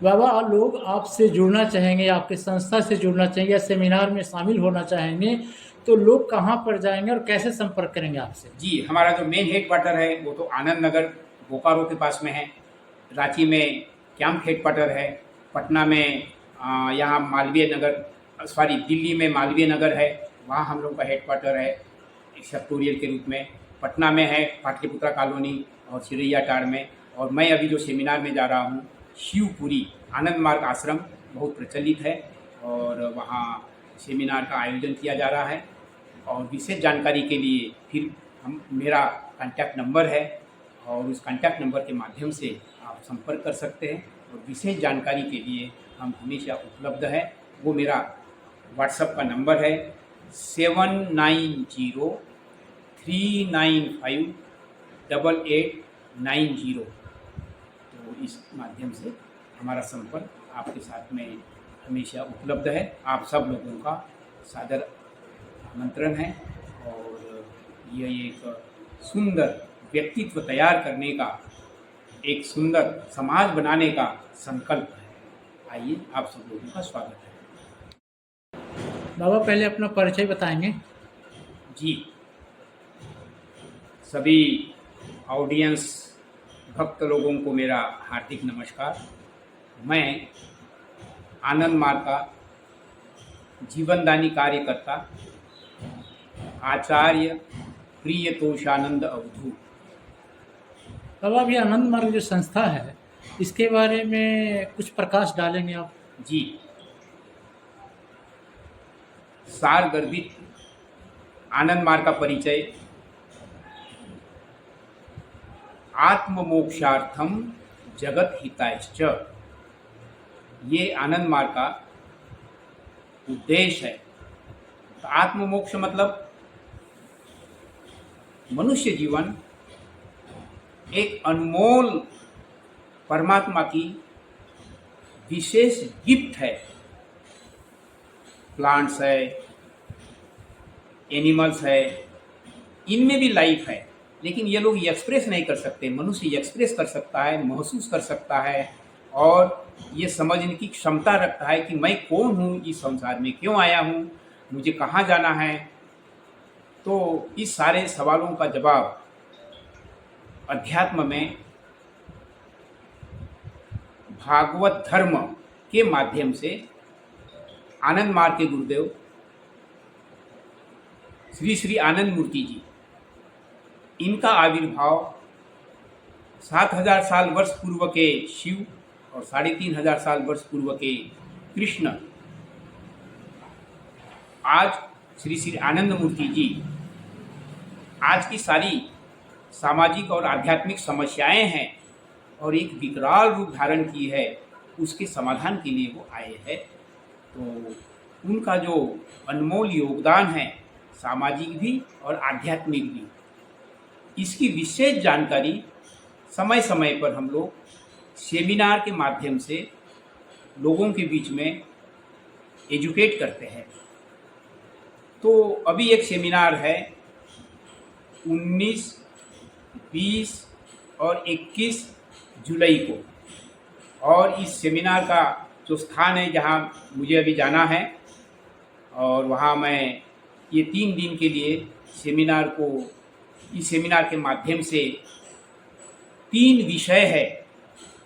बाबा, लोग आपसे जुड़ना चाहेंगे, आपके संस्था से जुड़ना चाहेंगे या सेमिनार में शामिल होना चाहेंगे, तो लोग कहाँ पर जाएंगे और कैसे संपर्क करेंगे आपसे? जी, हमारा जो मेन हेड क्वार्टर है वो तो आनंद नगर बोकारो के पास में है। रांची में कैंप हेड क्वार्टर है। पटना में यहाँ मालवीय नगर, सॉरी दिल्ली में मालवीय नगर है, वहाँ हम लोग का हेड क्वार्टर है एक सेक्टोरियल के रूप में। पटना में है पाटलिपुत्रा कॉलोनी और चिड़ैया टाड़ में। और मैं अभी जो सेमिनार में जा रहा हूँ शिवपुरी आनंद मार्ग आश्रम बहुत प्रचलित है, और वहाँ सेमिनार का आयोजन किया जा रहा है। और विशेष जानकारी के लिए फिर हम मेरा कांटेक्ट नंबर है, और उस कांटेक्ट नंबर के माध्यम से आप संपर्क कर सकते हैं। और विशेष जानकारी के लिए हम हमेशा उपलब्ध है। वो मेरा व्हाट्सएप का नंबर है 7903958890। तो इस माध्यम से हमारा संपर्क आपके साथ में हमेशा उपलब्ध है। आप सब लोगों का सादर आमंत्रण है, और यह एक सुंदर व्यक्तित्व तैयार करने का, एक सुंदर समाज बनाने का संकल्प है। आइए, आप सब लोगों का स्वागत है। बाबा, पहले अपना परिचय बताएंगे? जी, सभी ऑडियंस भक्त लोगों को मेरा हार्दिक नमस्कार। मैं आनंद मार्ग का जीवनदानी कार्यकर्ता आचार्य प्रियतोषानंद अवधूत। बाबा, अभी आनंद मार्ग जो संस्था है, इसके बारे में कुछ प्रकाश डालेंगे आप? जी, सार गर्भित आनंद मार्ग का परिचय। आत्ममोक्षार्थम जगत हितायश्च, ये आनंद मार्ग का उद्देश्य है। तो आत्ममोक्ष मतलब मनुष्य जीवन एक अनमोल परमात्मा की विशेष गिफ्ट है। प्लांट्स है, एनिमल्स है, इनमें भी लाइफ है, लेकिन ये लोग एक्सप्रेस नहीं कर सकते। मनुष्य एक्सप्रेस कर सकता है, महसूस कर सकता है, और ये समझने की क्षमता रखता है कि मैं कौन हूँ, इस संसार में क्यों आया हूँ, मुझे कहाँ जाना है। तो इस सारे सवालों का जवाब अध्यात्म में भागवत धर्म के माध्यम से आनंद मार्ग के गुरुदेव श्री श्री आनंद मूर्ति जी, इनका आविर्भाव 7000 साल वर्ष पूर्व के शिव और 3500 साल वर्ष पूर्व के कृष्ण, आज श्री श्री आनंद मूर्ति जी आज की सारी सामाजिक और आध्यात्मिक समस्याएं हैं और एक विकराल रूप धारण की है, उसके समाधान के लिए वो आए हैं। तो उनका जो अनमोल योगदान है, सामाजिक भी और आध्यात्मिक भी, इसकी विशेष जानकारी समय समय पर हम लोग सेमिनार के माध्यम से लोगों के बीच में एजुकेट करते हैं। तो अभी एक सेमिनार है 19, 20 और 21 जुलाई को, और इस सेमिनार का जो स्थान है जहाँ मुझे अभी जाना है, और वहाँ मैं ये 3 दिन के लिए इस सेमिनार के माध्यम से 3 विषय है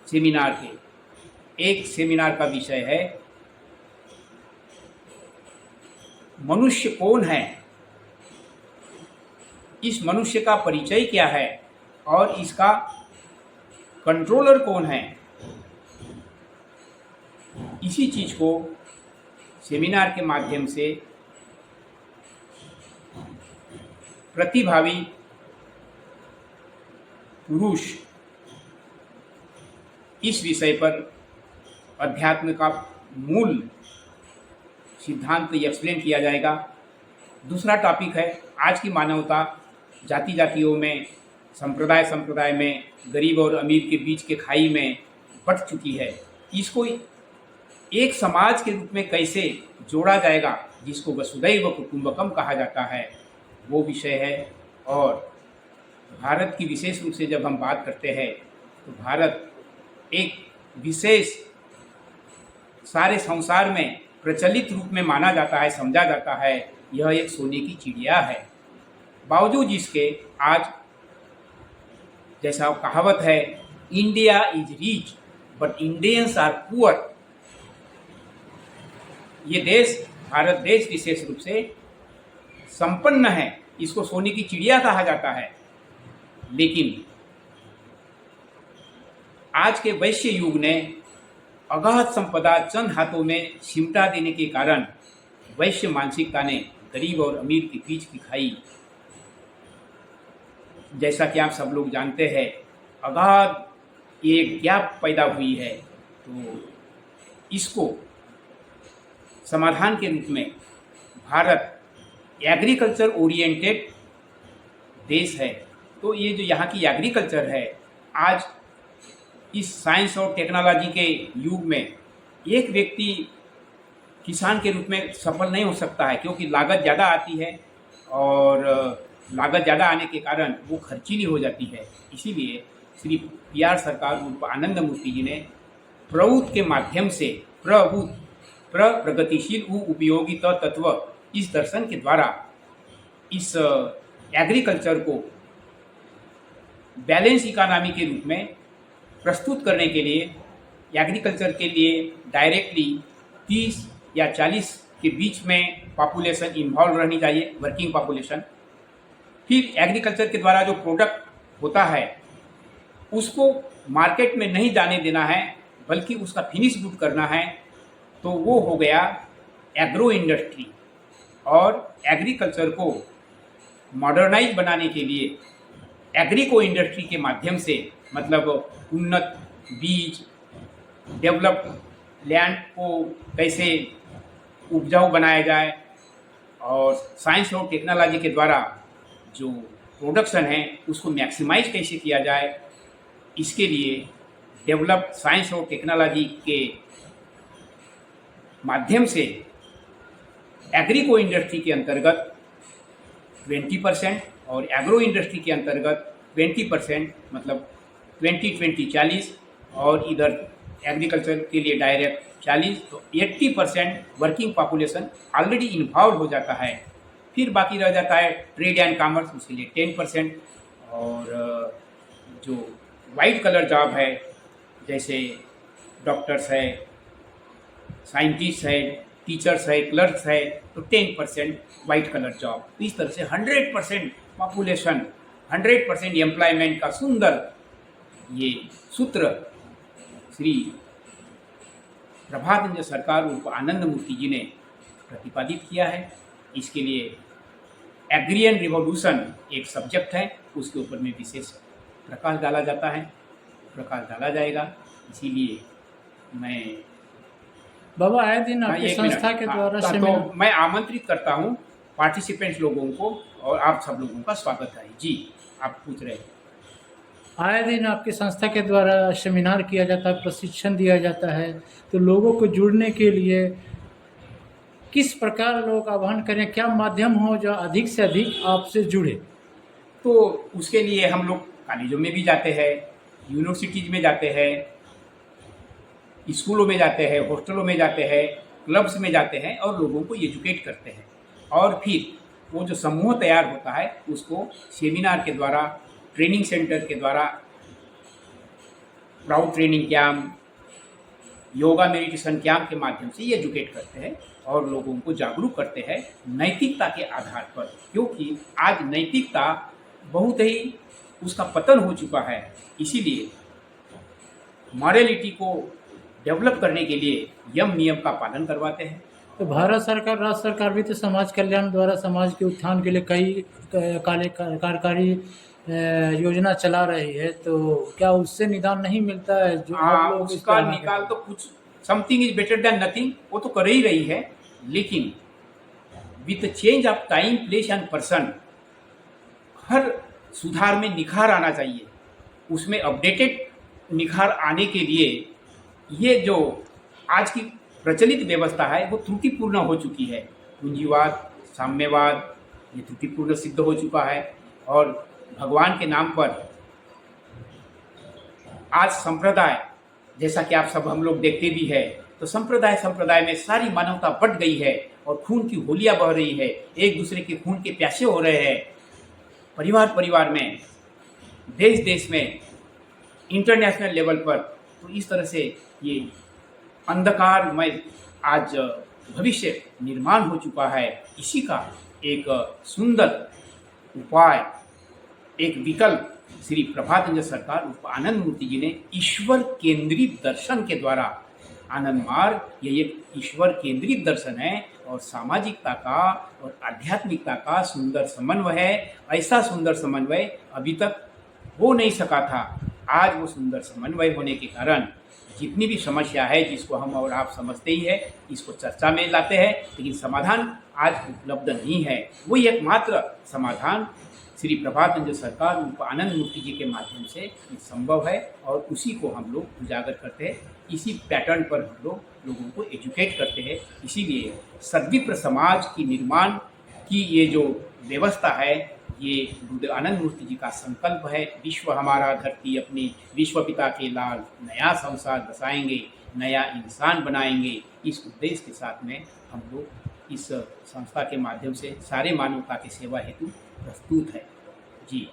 सेमिनार के। एक सेमिनार का विषय है मनुष्य कौन है, इस मनुष्य का परिचय क्या है, और इसका कंट्रोलर कौन है। इसी चीज को सेमिनार के माध्यम से प्रतिभावी पुरुष इस विषय पर अध्यात्म का मूल सिद्धांत एक्सप्लेन किया जाएगा। दूसरा टॉपिक है आज की मानवता जाति जातियों में, संप्रदाय संप्रदाय में, गरीब और अमीर के बीच के खाई में बट चुकी है। इसको एक समाज के रूप में कैसे जोड़ा जाएगा, जिसको वसुधैव कुटुंबकम कहा जाता है, वो विषय है। और भारत की विशेष रूप से जब हम बात करते हैं तो भारत एक विशेष सारे संसार में प्रचलित रूप में माना जाता है, समझा जाता है, यह एक सोने की चिड़िया है। बावजूद इसके आज जैसा कहावत है, India is rich but Indians are poor. ये देश, भारत देश विशेष रूप से संपन्न है, इसको सोने की चिड़िया कहा जाता है, लेकिन आज के वैश्य युग ने अगाध संपदा चंद हाथों में सिमटा देने के कारण वैश्य मानसिकता ने गरीब और अमीर के बीच की खाई, जैसा कि आप सब लोग जानते हैं, अगाध एक गैप पैदा हुई है। तो इसको समाधान के रूप में भारत एग्रीकल्चर ओरिएंटेड देश है, तो ये जो यहाँ की एग्रीकल्चर है, आज इस साइंस और टेक्नोलॉजी के युग में एक व्यक्ति किसान के रूप में सफल नहीं हो सकता है, क्योंकि लागत ज़्यादा आती है और लागत ज़्यादा आने के कारण वो खर्चीली हो जाती है। इसीलिए श्री PR सरकार उर्फ आनंद मूर्ति जी ने प्रउत के माध्यम से प्रगतिशील उपयोगी तत्व इस दर्शन के द्वारा इस एग्रीकल्चर को बैलेंस इकोनॉमी के रूप में प्रस्तुत करने के लिए, एग्रीकल्चर के लिए डायरेक्टली 30 या 40 के बीच में पॉपुलेशन इन्वॉल्व रहनी चाहिए, वर्किंग पॉपुलेशन। फिर एग्रीकल्चर के द्वारा जो प्रोडक्ट होता है उसको मार्केट में नहीं जाने देना है, बल्कि उसका फिनिश गुड करना है, तो वो हो गया एग्रो इंडस्ट्री। और एग्रीकल्चर को मॉडर्नाइज बनाने के लिए एग्रीको इंडस्ट्री के माध्यम से, मतलब उन्नत बीज, डेवलप्ड लैंड को कैसे उपजाऊ बनाया जाए और साइंस और टेक्नोलॉजी के द्वारा जो प्रोडक्शन है उसको मैक्सिमाइज कैसे किया जाए, इसके लिए डेवलप साइंस और टेक्नोलॉजी के माध्यम से एग्रीको इंडस्ट्री के अंतर्गत 20% और एग्रो इंडस्ट्री के अंतर्गत 20%, मतलब 20-20-40, और इधर एग्रीकल्चर के लिए डायरेक्ट 40, तो 80% वर्किंग पॉपुलेशन ऑलरेडी इन्वॉल्व हो जाता है। फिर बाकी रह जाता है ट्रेड एंड कॉमर्स, उसके लिए 10%, और जो वाइट कलर जॉब है जैसे डॉक्टर्स है, साइंटिस्ट है, टीचर्स है, क्लर्क्स है, तो 10% वाइट कलर जॉब। इस तरह से 100% पॉपुलेशन, 100% एम्प्लॉयमेंट का सुंदर ये सूत्र श्री प्रभातंजन सरकार उर्फ आनंद मूर्ति जी ने प्रतिपादित किया है। इसके लिए एग्रियन रिवॉल्यूशन एक सब्जेक्ट है, उसके ऊपर में विशेष प्रकाश डाला जाता है, प्रकाश डाला जाएगा। इसीलिए मैं बाबा आए दिन आपकी संस्था के द्वारा तो मैं आमंत्रित करता हूँ पार्टिसिपेंट्स लोगों को, और आप सब लोगों का स्वागत है। जी, आप पूछ रहे हैं। आए दिन आपकी संस्था के द्वारा सेमिनार किया जाता है, प्रशिक्षण दिया जाता है, तो लोगों को जुड़ने के लिए किस प्रकार लोग आह्वान करें, क्या माध्यम हो जो अधिक से अधिक आपसे जुड़े? तो उसके लिए हम लोग कॉलेजों में भी जाते हैं, यूनिवर्सिटीज़ में जाते हैं, स्कूलों में जाते हैं, हॉस्टलों में जाते हैं, क्लब्स में जाते हैं और लोगों को एजुकेट करते हैं। और फिर वो जो समूह तैयार होता है उसको सेमिनार के द्वारा, ट्रेनिंग सेंटर के द्वारा, proud training camp, yoga meditation camp के माध्यम से ये एजुकेट करते हैं और लोगों को जागरूक करते हैं नैतिकता के आधार पर, क्योंकि आज नैतिकता बहुत ही उसका पतन हो चुका है। इसीलिए मॉरलिटी को डेवलप करने के लिए यम नियम का पालन करवाते हैं। तो भारत सरकार, राज्य सरकार भी तो समाज कल्याण द्वारा समाज के उत्थान के लिए कई कार्यकारी योजना चला रही है, तो क्या उससे निदान नहीं मिलता है? जो आप लोग उसका निकाल तो कुछ something is better than nothing, वो तो कर ही रही है, लेकिन with change of time, place and person हर सुधार में निखार आना चाहिए। उसमें अपडेटेड निखार आने के लिए ये जो आज की प्रचलित व्यवस्था है वो त्रुटिपूर्ण हो चुकी है। पूंजीवाद, साम्यवाद ये त्रुटिपूर्ण सिद्ध हो चुका है, और भगवान के नाम पर आज संप्रदाय, जैसा कि आप सब हम लोग देखते भी है तो संप्रदाय संप्रदाय में सारी मानवता बट गई है और खून की होलियां बह रही है, एक दूसरे के खून के प्यासे हो रहे हैं, परिवार परिवार में, देश देश में, इंटरनेशनल लेवल पर। तो इस तरह से ये अंधकारमय आज भविष्य निर्माण हो चुका है। इसी का एक सुंदर उपाय, एक विकल्प श्री प्रभातंजन सरकार उर्फ आनंद मूर्ति जी ने ईश्वर केंद्रित दर्शन के द्वारा, आनंद मार्ग ये एक ईश्वर केंद्रित दर्शन है और सामाजिकता का और आध्यात्मिकता का सुंदर समन्वय है। ऐसा सुंदर समन्वय अभी तक हो नहीं सका था। आज वो सुंदर समन्वय होने के कारण जितनी भी समस्या है, जिसको हम और आप समझते ही है, इसको चर्चा में लाते हैं, लेकिन समाधान आज उपलब्ध नहीं है। वही एकमात्र समाधान श्री प्रभातंजन सरकार उर्फ आनंद मूर्ति जी के माध्यम से संभव है और उसी को हम लोग उजागर करते हैं। इसी पैटर्न पर हम लोग लोगों को एजुकेट करते हैं। इसीलिए सद्विप्र समाज की निर्माण की ये जो व्यवस्था है, ये गुरुदेव आनंद मूर्ति जी का संकल्प है। विश्व हमारा धरती अपनी, विश्व पिता के लाल, नया संसार बसाएंगे, नया इंसान बनाएंगे। इस उद्देश्य के साथ में हम लोग इस संस्था के माध्यम से सारे मानवता की सेवा हेतु प्रस्तुत है। जी।